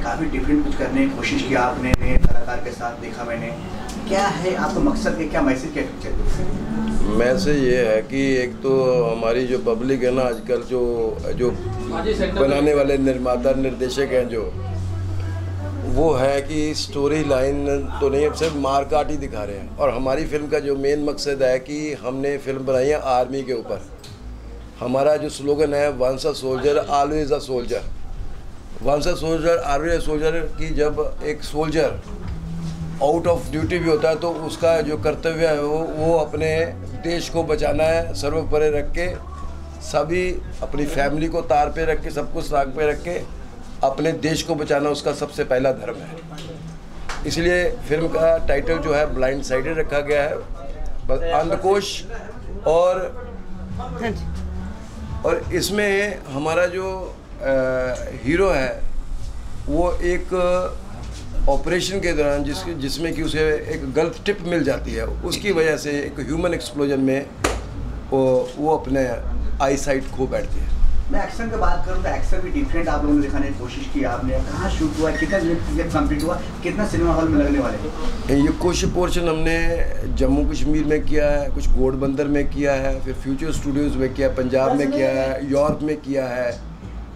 काफ़ी डिफरेंट कुछ करने की कोशिश की आपने, नए कलाकार के साथ देखा मैंने। क्या है आपका मकसद, है क्या मैसेज, क्या पिक्चर? मैसेज ये है कि एक तो हमारी जो पब्लिक है ना आजकल, जो बनाने वाले निर्माता निर्देशक हैं, जो वो है कि स्टोरी लाइन तो नहीं, अब सिर्फ मार काट ही दिखा रहे हैं। और हमारी फिल्म का जो मेन मकसद है कि हमने फिल्म बनाई है आर्मी के ऊपर। हमारा जो स्लोगन है once a soldier always a soldier. Once a soldier always a soldier की जब एक सोल्जर आउट ऑफ ड्यूटी भी होता है तो उसका जो कर्तव्य है वो अपने देश को बचाना है, सर्वोपरि रख के, सभी अपनी फैमिली को तार पे रख के, सब कुछ ताक पे रख के अपने देश को बचाना उसका सबसे पहला धर्म है। इसलिए फिल्म का टाइटल जो है ब्लाइंड साइडेड रखा गया है, बस अंधकोश। और इसमें हमारा जो हीरो है वो एक ऑपरेशन के दौरान जिसमें कि उसे एक गल्फ टिप मिल जाती है, उसकी वजह से एक ह्यूमन एक्सप्लोजन में वो अपने आई साइट खो बैठती है। मैं एक्शन की बात करूँ तो एक्शन भी डिफरेंट आप लोगों ने दिखाने की कोशिश की आपने। कहाँ शूट हुआ, कितना दिन कंप्लीट हुआ, कितना सिनेमा हॉल में लगने वाले हैं? ये कुछ पोर्शन हमने जम्मू कश्मीर में किया है, कुछ घोड़बंदर में किया है, फिर फ्यूचर स्टूडियोज़ में किया, पंजाब में किया है, यूरोप में किया है।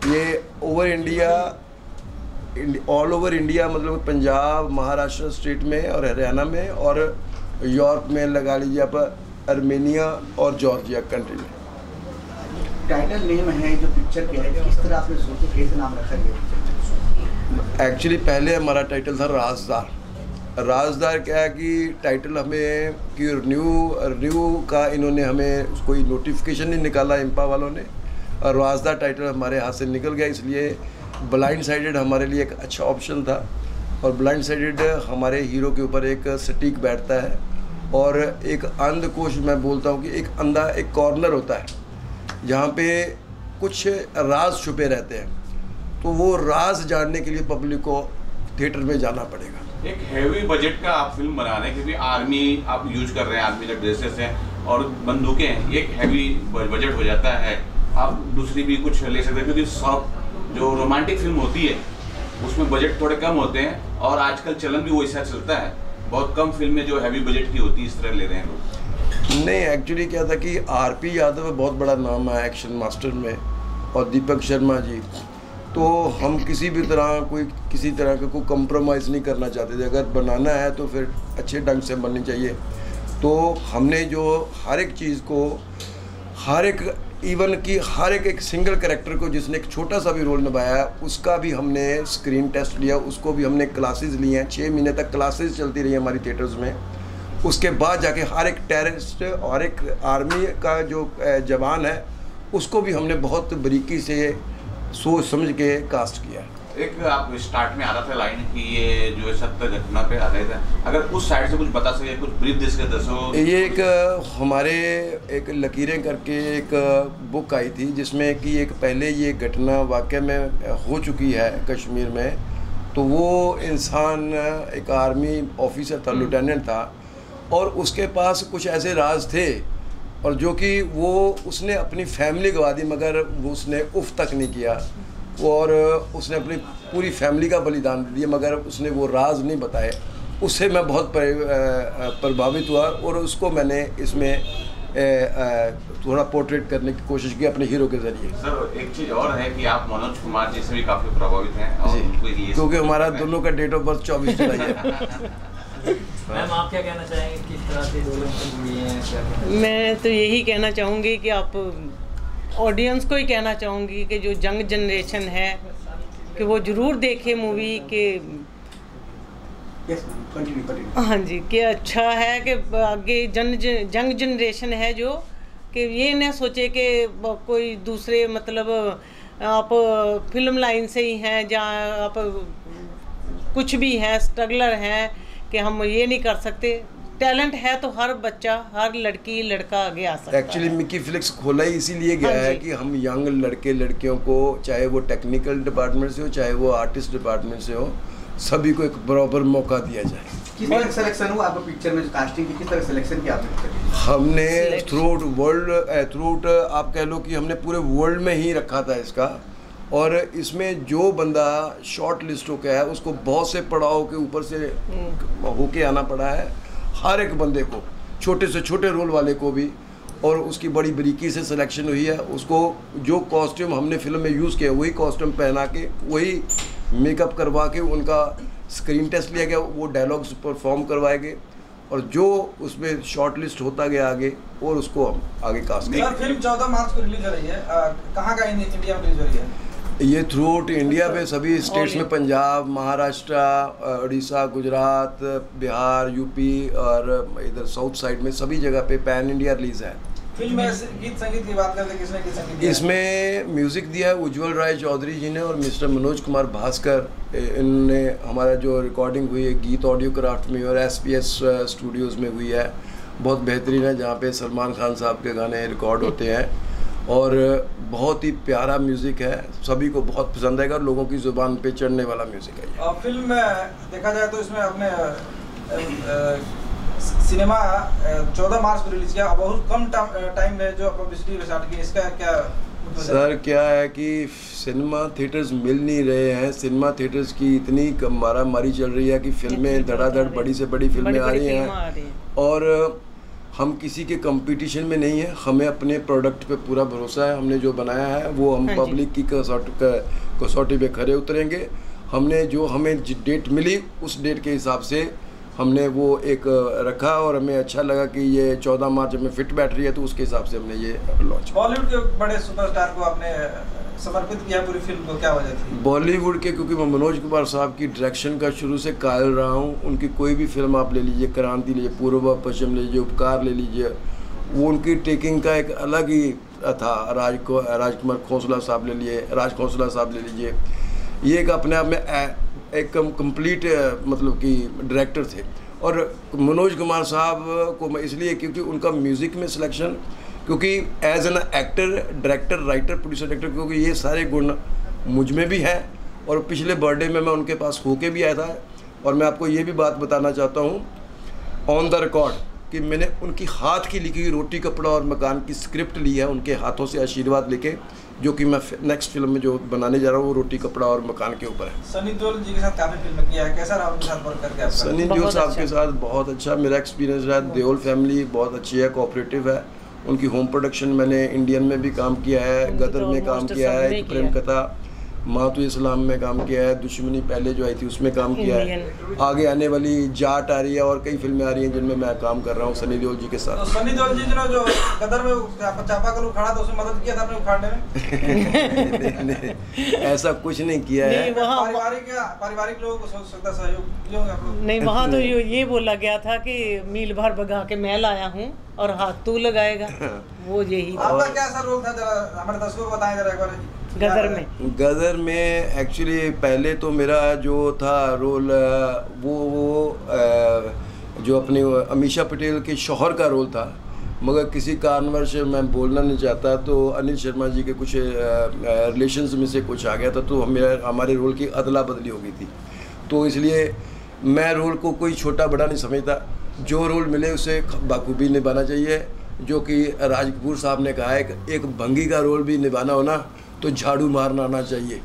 ये over India, all over India, मतलब पंजाब, महाराष्ट्र स्टेट में और हरियाणा में, और यूरोप में लगा लीजिए आप आर्मेनिया और जॉर्जिया कंट्री में। टाइटल नेम है जो पिक्चर के है, किस तरह आपने सोचा, कैसे नाम रखा गया? एक्चुअली पहले हमारा टाइटल था राजदार। राजदार क्या है कि टाइटल हमें कि रिन्यू का इन्होंने हमें कोई नोटिफिकेशन नहीं निकाला इम्पा वालों ने, और राजदार टाइटल हमारे हाथ से निकल गया। इसलिए ब्लाइंड साइडेड हमारे लिए एक अच्छा ऑप्शन था, और ब्लाइंड साइडेड हमारे हीरो के ऊपर एक सटीक बैठता है। और एक अंधकोश, मैं बोलता हूँ कि एक अंधा एक कॉर्नर होता है जहाँ पे कुछ राज छुपे रहते हैं, तो वो राज जानने के लिए पब्लिक को थिएटर में जाना पड़ेगा। एक हैवी बजट का आप फिल्म बना रहे हैं, क्योंकि आर्मी आप यूज कर रहे हैं, आर्मी के ड्रेसेस हैं और बंदूकें हैं, एक हैवी बजट हो जाता है। आप दूसरी भी कुछ ले सकते हैं, क्योंकि सब जो रोमांटिक फिल्म होती है उसमें बजट थोड़े कम होते हैं, और आजकल चलन भी वैसा चलता है, बहुत कम फिल्में जो हैवी बजट की होती है इस तरह ले रहे हैं लोग। नहीं, एक्चुअली क्या था कि आरपी यादव बहुत बड़ा नाम है एक्शन मास्टर में, और दीपक शर्मा जी, तो हम किसी भी तरह किसी तरह का कोई कम्प्रोमाइज़ नहीं करना चाहते थे। अगर बनाना है तो फिर अच्छे ढंग से बननी चाहिए। तो हमने जो हर एक चीज़ को, हर एक इवन की हर एक सिंगल कैरेक्टर को जिसने एक छोटा सा भी रोल निभाया है उसका भी हमने स्क्रीन टेस्ट लिया, उसको भी हमने क्लासेस लिए हैं। 6 महीने तक क्लासेस चलती रही हमारी थिएटर्स में। उसके बाद जाके हर एक टेररिस्ट और एक आर्मी का जो जवान है उसको भी हमने बहुत बारीकी से सोच समझ के कास्ट किया। एक आप स्टार्ट में आ रहा था लाइन कि ये जो सत्य घटना पे आधारित है, अगर उस साइड से कुछ बता सके, कुछ ब्रीफ दे सके दर्शकों। ये एक हमारे एक लकीरें करके एक बुक आई थी जिसमें कि एक पहले ये घटना वाकई में हो चुकी है कश्मीर में। तो वो इंसान एक आर्मी ऑफिसर था, लेफ्टिनेंट था, और उसके पास कुछ ऐसे राज थे और जो कि वो उसने अपनी फैमिली गवा दी, मगर वो उसने उफ तक नहीं किया, और उसने अपनी पूरी फैमिली का बलिदान दे दिया, मगर उसने वो राज नहीं बताए। उससे मैं बहुत प्रभावित हुआ और उसको मैंने इसमें थोड़ा पोर्ट्रेट करने की कोशिश की अपने हीरो के ज़रिए। सर एक चीज़ और है कि आप मनोज कुमार जी से भी काफ़ी प्रभावित हैं, और क्योंकि हमारा दोनों का डेट ऑफ बर्थ 24 जुलाई है। मैम आप क्या कहना चाहेंगे, किस तरह से दोनों जुड़ी हैं, क्या? मैं तो यही कहना चाहूँगी कि आप ऑडियंस को ही कहना चाहूँगी कि जो यंग जनरेशन है कि वो ज़रूर देखे मूवी के। हाँ जी, कि अच्छा है कि आगे यंग जनरेशन है जो कि ये न सोचे कि कोई दूसरे मतलब आप फिल्म लाइन से ही हैं, जहाँ आप कुछ भी हैं, स्ट्रगलर हैं कि हम ये नहीं कर सकते। टैलेंट है तो हर बच्चा, हर लड़की लड़का आगे आ सकता है। एक्चुअली मिकी फ्लिक्स खोला ही इसीलिए गया है कि हम यंग लड़के लड़कियों को, चाहे वो टेक्निकल डिपार्टमेंट से हो, चाहे वो आर्टिस्ट डिपार्टमेंट से हो, सभी को एक बराबर मौका दिया जाए। किस तरह सिलेक्शन हुआ आपको पिक्चर में, कास्टिंग की किस तरह सिलेक्शन किया आपने? हमने थ्रू आउट आप कह लो कि हमने पूरे वर्ल्ड में ही रखा था इसका, और इसमें जो बंदा शॉर्ट लिस्ट हो गया है उसको बहुत से पड़ाव के ऊपर से होके आना पड़ा है, हर एक बंदे को, छोटे से छोटे रोल वाले को भी, और उसकी बड़ी बारीकी से सिलेक्शन हुई है। उसको जो कॉस्ट्यूम हमने फिल्म में यूज़ किया वही कॉस्ट्यूम पहना के, वही मेकअप करवा के उनका स्क्रीन टेस्ट लिया गया, वो डायलॉग्स परफॉर्म करवाए गए, और जो उसमें शॉर्ट लिस्ट होता गया आगे और उसको हम आगे कास्ट करेंगे। फिल्म 14 मार्च को रिलीज हो रही है, कहाँ का इंडिया में रिलीज हो रही है? ये थ्रू आउट इंडिया पे सभी स्टेट्स में, पंजाब, महाराष्ट्र, उड़ीसा, गुजरात, बिहार, यूपी और इधर साउथ साइड में सभी जगह पे पैन इंडिया रिलीज है। फिल्म में गीत संगीत की बात करते हैं, किसने गीत संगीत दिया? इसमें म्यूज़िक दिया है उज्जवल राय चौधरी जी ने और मिस्टर मनोज कुमार भास्कर। इनने हमारा जो रिकॉर्डिंग हुई है गीत ऑडियो क्राफ्ट में और SPS स्टूडियोज़ में हुई है, बहुत बेहतरीन है, जहाँ पे सलमान खान साहब के गाने रिकॉर्ड होते हैं, और बहुत ही प्यारा म्यूज़िक है, सभी को बहुत पसंद आएगा, लोगों की ज़ुबान पे चढ़ने वाला म्यूज़िक है ये। फिल्म में देखा जाए तो इसमें अपने सिनेमा 14 मार्च को रिलीज किया, बहुत कम टाइम है जो पब्लिसिटी स्टार्ट की, इसका क्या सर क्या है कि सिनेमा थिएटर्स मिल नहीं रहे हैं, सिनेमा थिएटर्स की इतनी मारामारी चल रही है कि फिल्में धड़ाधड़ बड़ी से बड़ी फिल्में आ रही हैं, और हम किसी के कंपटीशन में नहीं है, हमें अपने प्रोडक्ट पे पूरा भरोसा है, हमने जो बनाया है वो हम पब्लिक की कसौटी पे खरे उतरेंगे। हमने जो हमें डेट मिली उस डेट के हिसाब से हमने वो एक रखा, और हमें अच्छा लगा कि ये 14 मार्च में फिट बैठ रही है, तो उसके हिसाब से हमने ये लॉन्च। बॉलीवुड के बड़े सुपरस्टार को आपने समर्पित किया पूरी फिल्म को, क्या वजह थी? बॉलीवुड के, क्योंकि मैं मनोज कुमार साहब की डायरेक्शन का शुरू से कायल रहा हूँ, उनकी कोई भी फिल्म आप ले लीजिए, क्रांति लीजिए, पूर्व पश्चिम ले लीजिए, उपकार ले लीजिए, वो उनकी टेकिंग का एक अलग ही था। राजकुमार खोसला साहब ले लिए, राज खोसला साहब ले लीजिए, ये एक अपने आप में एक कंप्लीट मतलब कि डायरेक्टर थे। और मनोज कुमार साहब को मैं इसलिए, क्योंकि उनका म्यूज़िक में सिलेक्शन, क्योंकि as an actor, director, writer, producer, director, क्योंकि ये सारे गुण मुझ में भी हैं, और पिछले बर्थडे में मैं उनके पास होके भी आया था। और मैं आपको ये भी बात बताना चाहता हूँ ऑन द रिकॉर्ड कि मैंने उनकी हाथ की लिखी हुई रोटी कपड़ा और मकान की स्क्रिप्ट ली है, उनके हाथों से आशीर्वाद लेके, जो कि मैं नेक्स्ट फिल्म में जो बनाने जा रहा हूँ वो रोटी कपड़ा और मकान के ऊपर है। सनी देओल जी के साथ काफ़ी फिल्म किया है, कैसा रहा उनके साथ वर्क करके आपका? सनी देओल साहब के साथ बहुत अच्छा मेरा एक्सपीरियंस रहा। देओल फैमिली बहुत अच्छी है, कोऑपरेटिव है। उनकी होम प्रोडक्शन मैंने इंडियन में भी काम किया है, गदर में काम किया है, एक प्रेम कथा, मातु इस्लाम में काम किया है, दुश्मनी पहले जो आई थी उसमें काम किया है, आगे आने वाली जाट आ रही है और कई फिल्में आ रही हैं जिनमें मैं काम कर रहा हूँ सनी देओल जी के साथ। तो सनी देओल जी ने जो गदर में चापाकल उखाड़ा था उसमें मदद किया था आपने उखाड़ने में? नहीं, ऐसा कुछ नहीं किया है। पारिवारिक लोगों को सोच सकता सहयोग होंगे आप लोग? नहीं, वहाँ तो ये बोला गया था कि मील भर भगा के मैं लाया हूँ और हाथ तू लगाएगा, वो यही। आपका क्या सा रोल था, जरा हमारे दर्शकों को बताएं जरा एक बार। गदर में एक्चुअली पहले तो मेरा जो था रोल वो जो अपने अमीषा पटेल के शौहर का रोल था, मगर किसी कारणवश मैं बोलना नहीं चाहता, तो अनिल शर्मा जी के कुछ रिलेशंस में से कुछ आ गया था, तो हमारे रोल की अदला बदली हो गई थी। तो इसलिए मैं रोल को कोई छोटा बड़ा नहीं समझता, जो रोल मिले उसे बाखूबी निभाना चाहिए। जो कि राज कपूर साहब ने कहा है, एक भंगी का रोल भी निभाना हो ना तो झाड़ू मारना आना चाहिए।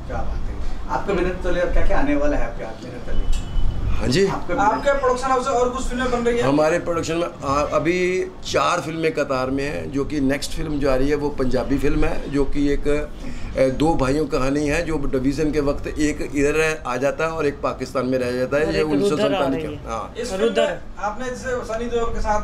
क्या बात है। आपका मेहनत तले अब क्या क्या आने वाला है आपके हाथ मेहनत तले? हाँ जी, आपके प्रोडक्शन हाउस से और कुछ फिल्में बन रही है? हमारे प्रोडक्शन में अभी 4 फिल्में कतार में हैं, जो कि नेक्स्ट फिल्म जो आ रही है वो पंजाबी फिल्म है, जो कि एक 2 भाइयों कहानी है, जो डिवीज़न के वक्त एक इधर आ जाता है और एक पाकिस्तान में रह जाता है। ये 1947 का। हाँ, इस फिल्म में आपने जैसे सनी देओल के साथ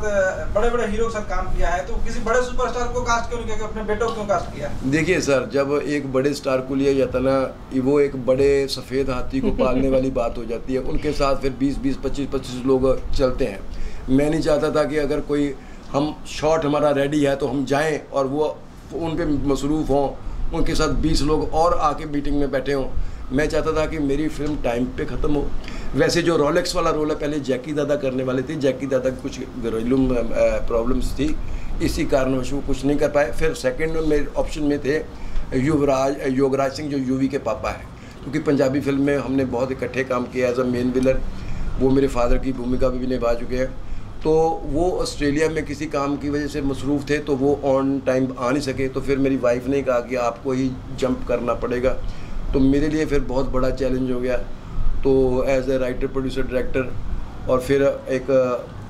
बड़े बड़े हीरो के साथ काम किया है, तो किसी बड़े सुपरस्टार को कास्ट क्यों नहीं किया, अपने बेटों को क्यों कास्ट किया? देखिए सर, जब एक बड़े स्टार को लिया जाता ना, वो एक बड़े सफ़ेद हाथी को पालने वाली बात हो जाती है। उनके साथ फिर 20-20, 25-25 लोग चलते हैं। मैं नहीं चाहता था कि अगर कोई हम शॉट हमारा रेडी है तो हम जाएं और वो उन पे मसरूफ़ हों, उनके साथ 20 लोग और आके मीटिंग में बैठे हों। मैं चाहता था कि मेरी फिल्म टाइम पे ख़त्म हो। वैसे जो रोलेक्स वाला रोल है पहले जैकी दादा करने वाले थे, जैकी दादा की कुछ घरेलू प्रॉब्लम्स थी, इसी कारणवश वो कुछ नहीं कर पाए। फिर सेकंड में मेरे ऑप्शन में थे योगराज सिंह, जो यूवी के पापा हैं, क्योंकि पंजाबी फिल्म में हमने बहुत इकट्ठे काम किया एज अ मेन विलन। वो मेरे फादर की भूमिका भी निभा चुके हैं। तो वो ऑस्ट्रेलिया में किसी काम की वजह से मसरूफ़ थे, तो वो ऑन टाइम आ नहीं सके। तो फिर मेरी वाइफ ने कहा कि आपको ही जंप करना पड़ेगा, तो मेरे लिए फिर बहुत बड़ा चैलेंज हो गया। तो as a writer, producer, director, और फिर एक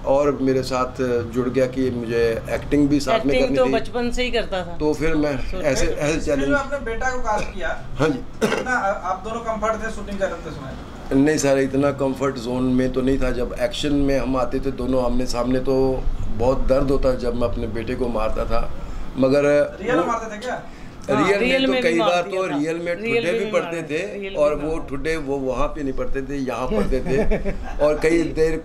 और मेरे साथ जुड़ गया कि मुझे एक्टिंग भी साथ में करनी तो थी। बचपन से ही करता था। तो फिर मैं ऐसे चैलेंज। आपने बेटा को कास्ट किया, हाँ जी। कितना आप दोनों कंफर्ट थे शूटिंग कर रहे थे उसमें? नहीं सर, इतना कंफर्ट जोन में तो नहीं था। जब एक्शन में हम आते थे दोनों आमने सामने, तो बहुत दर्द होता जब मैं अपने बेटे को मारता था। मगर रियल में मारते थे क्या? रियल में तो कई बार तो रियल रियल में ठुड्डे भी पड़ते थे, और वो ठुड्डे वो वहाँ पे नहीं पड़ते थे, यहाँ पड़ते थे। और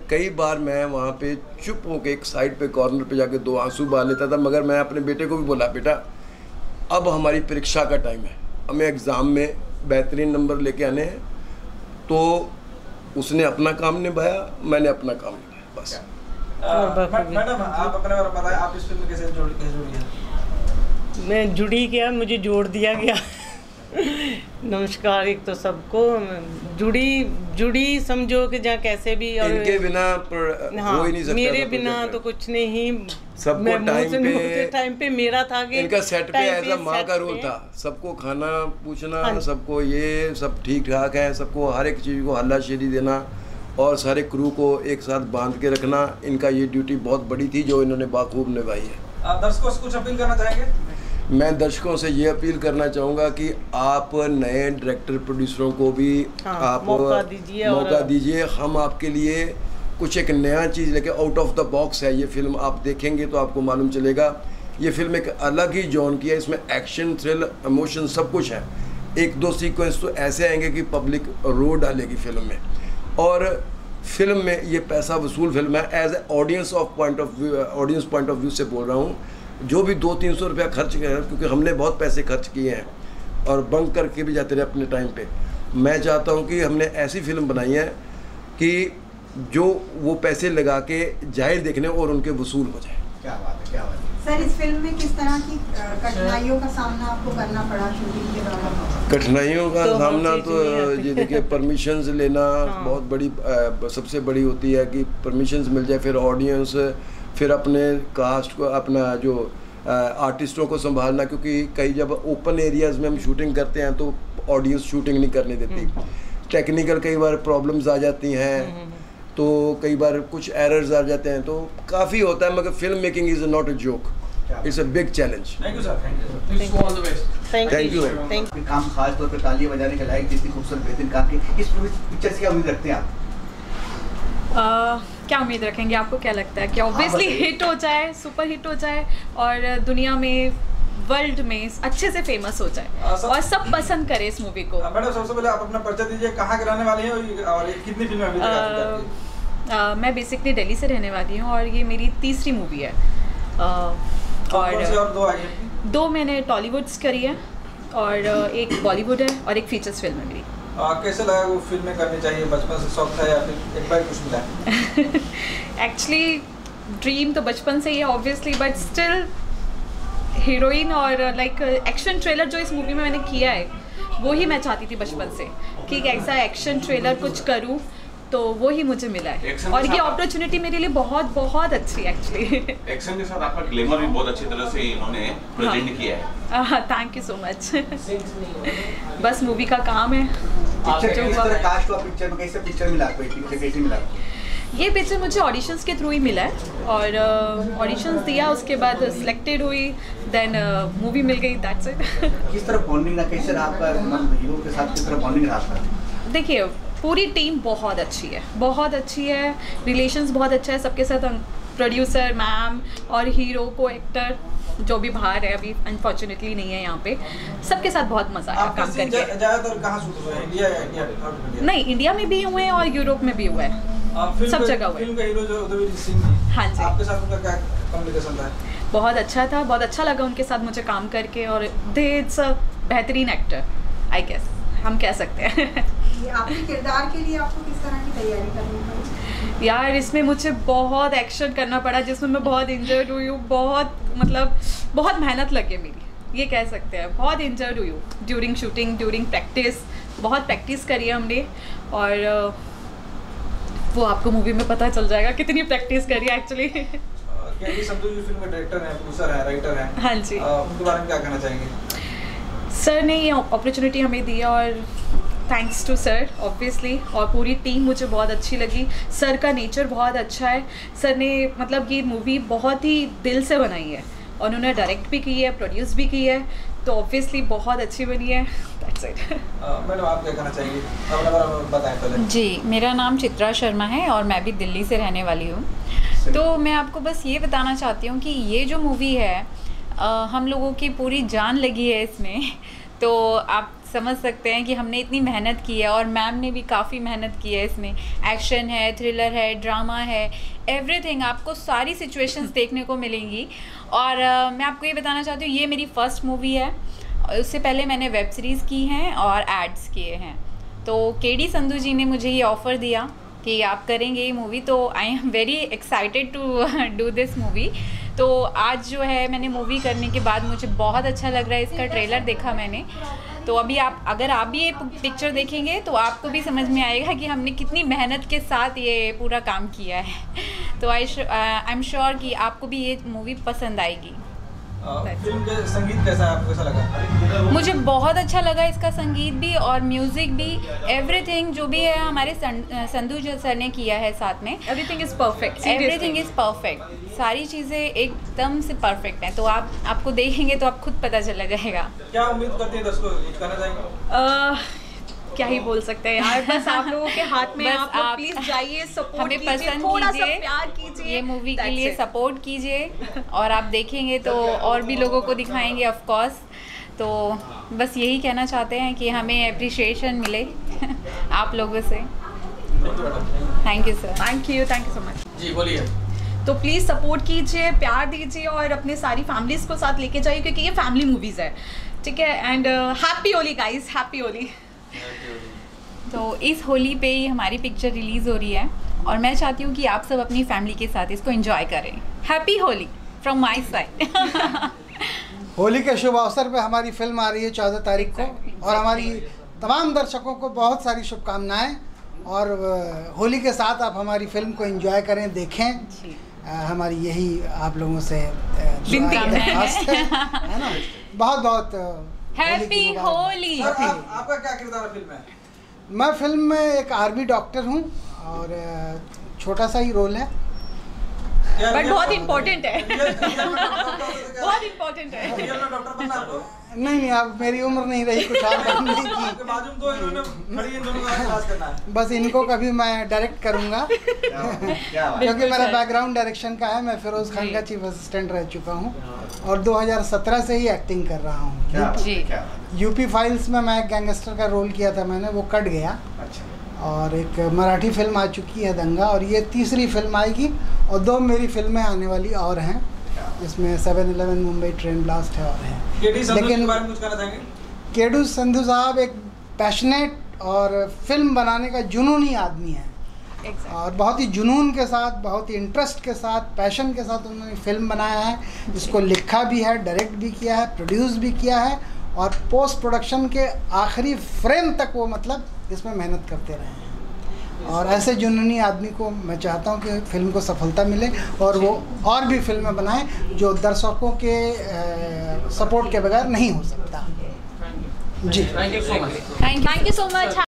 कई बार मैं वहाँ पे चुप होकर एक साइड पे कॉर्नर पे जाके 2 आंसू बहा लेता था। मगर मैं अपने बेटे को भी बोला, बेटा अब हमारी परीक्षा का टाइम है, हमें एग्ज़ाम में बेहतरीन नंबर लेके आने हैं। तो उसने अपना काम निभाया, मैंने अपना काम निभाया, बस। मैडम आप अपने बारे में बताएं, आप इस फिल्म में कैसे जुड़ी हैं? मैं जुड़ी क्या, मुझे जोड़ दिया गया। नमस्कार एक तो सबको। जुड़ी समझो कि जहाँ कैसे भी, और इनके बिना हो ही नहीं सकता। मेरे बिना तो कुछ नहीं। सबको टाइम पे मेरा था कि इनका सेट पे एज अ माँ का रोल था। सबको खाना पूछना, सबको ये सब ठीक ठाक है, सबको हर एक चीज़ को हल्लाशेरी देना, और सारे क्रू को एक साथ बांध के रखना। इनका ये ड्यूटी बहुत बड़ी थी जो इन्होंने बाखूब निभाई है। दर्शकों से कुछ अपील करना चाहेंगे? मैं दर्शकों से ये अपील करना चाहूँगा कि आप नए डायरेक्टर, प्रोड्यूसरों को भी आप मौका दीजिए। हम आपके लिए कुछ एक नया चीज़ लेके, आउट ऑफ द बॉक्स है ये फिल्म। आप देखेंगे तो आपको मालूम चलेगा। ये फिल्म एक अलग ही जॉन की है, इसमें एक्शन, थ्रिल, इमोशन सब कुछ है। 1-2 सीक्वेंस तो ऐसे आएंगे कि पब्लिक रो डालेगी फिल्म में। और फिल्म में ये पैसा वसूल फिल्म है। As a audience point of view से बोल रहा हूँ। जो भी 200-300 रुपया खर्च किया है, क्योंकि हमने बहुत पैसे खर्च किए हैं और बंक करके भी जाते रहे अपने टाइम पे। मैं चाहता हूँ कि हमने ऐसी फिल्म बनाई है कि जो वो पैसे लगा के जाए देखने और उनके वसूल हो जाए। क्या बात है, क्या बात है। सर इस फिल्म में किस तरह की कठिनाइयों का सामना आपको करना पड़ा शूटिंग के दौरान? कठिनाइयों का सामना तो ये देखिए, परमिशंस लेना बहुत बड़ी सबसे बड़ी होती है कि परमिशंस मिल जाए, फिर ऑडियंस, फिर अपने कास्ट को, अपना जो आर्टिस्टों को संभालना। क्योंकि कई जब ओपन एरियाज़ में हम शूटिंग करते हैं तो ऑडियंस शूटिंग नहीं करने देती। टेक्निकल कई बार प्रॉब्लम्स आ जाती हैं, तो कई बार कुछ एरर्स आ जाते हैं, तो काफ़ी होता है। मगर film making is not a joke, it's a big challenge. Thank you sir, thank you. काम खास तौर पर तालियां बजाने के लायक, जितनी खूबसूरत बेहतरीन काम की। इस पिक्चर से क्या उम्मीद रखते हैं आप? क्या उम्मीद रखेंगे? आपको क्या लगता है कि ऑब्वियसली हिट हो जाए, सुपर हिट हो जाए, और दुनिया में, वर्ल्ड में अच्छे से फेमस हो जाए और सब पसंद करे इस मूवी को। मैडम सबसे पहले आप अपना परिचय दीजिए, कहाँ के रहने वाली हैं और कितनी फिल्में अभी तक? मैं बेसिकली दिल्ली से रहने वाली हूँ और ये मेरी तीसरी मूवी है। और 2 आई हैं? 2 मैंने टॉलीवुड्स करी है और एक बॉलीवुड है और एक फीचर्स फिल्म है मेरी। कैसे लगा वो फिल्में करनी चाहिए? बचपन से शौक था या फिर एक बार कुछ मिला? एक्चुअली ड्रीम तो बचपन से ही है ऑब्वियसली, बट स्टिल हीरोइन और लाइक एक्शन ट्रेलर जो इस मूवी में मैंने किया है वो ही मैं चाहती थी बचपन से कि ऐसा एक्शन ट्रेलर कुछ करूं, तो वो ही मुझे मिला है। और ये अपॉर्चुनिटी मेरे लिए बहुत बहुत अच्छी है एक्चुअली। एक्शन के साथ आपका ग्लैमर भी बहुत अच्छी तरह से इन्होंने प्रेजेंट किया है। Thank you so much. बस मूवी का काम है। ये पिक्चर मुझे ऑडिशंस के थ्रू ही मिला है और ऑडिशंस दिया, उसके बाद सिलेक्टेड हुई, देन मूवी मिल गई, दैट्स इट। किस तरह बॉन्डिंग रहा, कैसे रहा आपका हीरो के साथ, किस तरह बॉन्डिंग रहा आपका? देखिए पूरी टीम बहुत अच्छी है, बहुत अच्छी है, रिलेशंस बहुत अच्छा है सबके साथ। प्रोड्यूसर मैम और हीरो को एक्टर जो भी बाहर है अभी अनफॉर्चुनेटली नहीं है यहाँ पे, सबके साथ बहुत मजा आया काम करके। ज़्यादातर कहाँ शूट हुए हैं? इंडिया? नहीं, इंडिया में भी हुए हैं और यूरोप में भी हुए हैं, सब जगह हुए। फिल्म का हीरो जो उदयवीर सिंह जी, हाँ जी, आपके साथ उनका क्या कम्युनिकेशन था? बहुत अच्छा था, बहुत अच्छा लगा उनके साथ मुझे काम करके, और दे इट्स अ बेहतरीन एक्टर, आई गेस हम कह सकते हैं। आपके किरदार के लिए आपको किस तरह की तैयारी करनी पड़ी? यार इसमें मुझे बहुत एक्शन करना पड़ा, जिसमें मैं बहुत इंजर्ड हुई हूँ, बहुत मेहनत लगी मेरी, ये कह सकते हैं। बहुत इंजर्ड हुई हूँ ड्यूरिंग शूटिंग, ड्यूरिंग प्रैक्टिस, बहुत प्रैक्टिस करी है हमने, और वो आपको मूवी में पता चल जाएगा कितनी प्रैक्टिस करी है एक्चुअली। केडी संधू जी फिल्म के डायरेक्टर हैं, प्रोड्यूसर हैं, राइटर हैं। हाँ जी। उनके बारे में क्या कहना चाहेंगे? सर ने ये अपॉर्चुनिटी हमें दी और थैंक्स टू सर ऑब्वियसली, और पूरी टीम मुझे बहुत अच्छी लगी। सर का नेचर बहुत अच्छा है। सर ने मतलब ये मूवी बहुत ही दिल से बनाई है और उन्होंने डायरेक्ट भी की है, प्रोड्यूस भी की है, तो ऑब्वियसली बहुत अच्छी बनी है। That's it. मैडम आप क्या कहना चाहेंगे? अपना बारे में बताएं पहले। जी, मेरा नाम चित्रा शर्मा है और मैं भी दिल्ली से रहने वाली हूँ। तो मैं आपको बस ये बताना चाहती हूँ कि ये जो मूवी है हम लोगों की पूरी जान लगी है इसमें, तो आप समझ सकते हैं कि हमने इतनी मेहनत की है और मैम ने भी काफ़ी मेहनत की है इसमें। एक्शन है, थ्रिलर है, ड्रामा है, एवरीथिंग, आपको सारी सिचुएशंस देखने को मिलेंगी। और मैं आपको ये बताना चाहती हूँ, ये मेरी फ़र्स्ट मूवी है। उससे पहले मैंने वेब सीरीज़ की हैं और एड्स किए हैं। तो केडी संधू जी ने मुझे ये ऑफ़र दिया कि आप करेंगे ये मूवी, तो I am very excited to do this movie. तो आज जो है मैंने मूवी करने के बाद मुझे बहुत अच्छा लग रहा है। इसका ट्रेलर देखा मैंने, तो अभी अगर आप भी ये पिक्चर देखेंगे तो आपको भी समझ में आएगा कि हमने कितनी मेहनत के साथ ये पूरा काम किया है। तो आई एम श्योर कि आपको भी ये मूवी पसंद आएगी। फिल्म के संगीत कैसा है, आपको कैसा लगा? मुझे बहुत अच्छा लगा, इसका संगीत भी और म्यूज़िक भी, एवरीथिंग जो भी है हमारे संधू सर ने किया है साथ में। Everything is perfect, everything is perfect, सारी चीज़ें एकदम से परफेक्ट हैं। तो आपको देखेंगे तो आप खुद पता चला जाएगा। क्या उम्मीद करते हैं दर्शकों, कुछ कहना चाहेंगे? क्या ही बोल सकते हैं यार, बस आप लोगों के हाथ में। आप लोग प्लीज जाइए, सपोर्ट हमें कीजिए, पसंद थोड़ा सा कीजिए, प्यार कीजिए, ये मूवी के लिए सपोर्ट कीजिए और आप देखेंगे तो और भी लोगों को दिखाएंगे ऑफ कोर्स। तो बस यही कहना चाहते हैं कि हमें अप्रिशिएशन मिले आप लोगों से। Thank you sir. Thank you so much. जी बोलिए। तो प्लीज़ सपोर्ट कीजिए, प्यार दीजिए और अपने सारी फैमिलीज़ को साथ लेके जाइए, क्योंकि ये फैमिली मूवीज़ है, ठीक है। And happy Holi guys, happy Holi. तो इस होली पे ही हमारी पिक्चर रिलीज़ हो रही है और मैं चाहती हूँ कि आप सब अपनी फैमिली के साथ इसको एंजॉय करें। Happy Holi from my side. Holi के शुभ अवसर पे हमारी फिल्म आ रही है 14 तारीख को और हमारी तमाम दर्शकों को बहुत सारी शुभकामनाएं। और होली के साथ आप हमारी फिल्म को एंजॉय करें, देखें। हमारी यही आप लोगों से विनती है ना। बहुत बहुत हैप्पी होली। सर आपका क्या किरदार है फिल्म में? मैं फिल्म में एक आर्मी डॉक्टर हूँ और छोटा सा ही रोल है, बट बहुत इम्पोर्टेंट है। बहुत इम्पोर्टेंट है। डॉक्टर बनना आपको? नहीं, अब मेरी उम्र नहीं रही कुछ और करने की। आपके बाजू में तो इन्होंने खड़ी इन दोनों का इलाज करना है। बस इनको कभी मैं डायरेक्ट करूँगा क्योंकि मेरा बैकग्राउंड डायरेक्शन का है। मैं फिरोज खान का चीफ असिस्टेंट रह चुका हूँ और 2017 से ही एक्टिंग कर रहा हूँ। यूपी फाइल्स में मैं गैंगस्टर का रोल किया था मैंने, वो कट गया। और एक मराठी फिल्म आ चुकी है दंगा, और ये तीसरी फिल्म आएगी और 2 मेरी फिल्में आने वाली और हैं, जिसमें 7/11 मुंबई ट्रेन ब्लास्ट है और है। लेकिन केडी संधू साहब एक पैशनेट और फिल्म बनाने का जुनूनी आदमी है। और बहुत ही जुनून के साथ, बहुत ही इंटरेस्ट के साथ, पैशन के साथ उन्होंने फिल्म बनाया है। इसको लिखा भी है, डायरेक्ट भी किया है, प्रोड्यूस भी किया है और पोस्ट प्रोडक्शन के आखिरी फ्रेम तक वो मतलब इसमें मेहनत करते रहे हैं। और ऐसे जुनूनी आदमी को मैं चाहता हूँ कि फिल्म को सफलता मिले और वो और भी फिल्में बनाएं जो दर्शकों के सपोर्ट के बगैर नहीं हो सकता। जी, थैंक यू सो मच।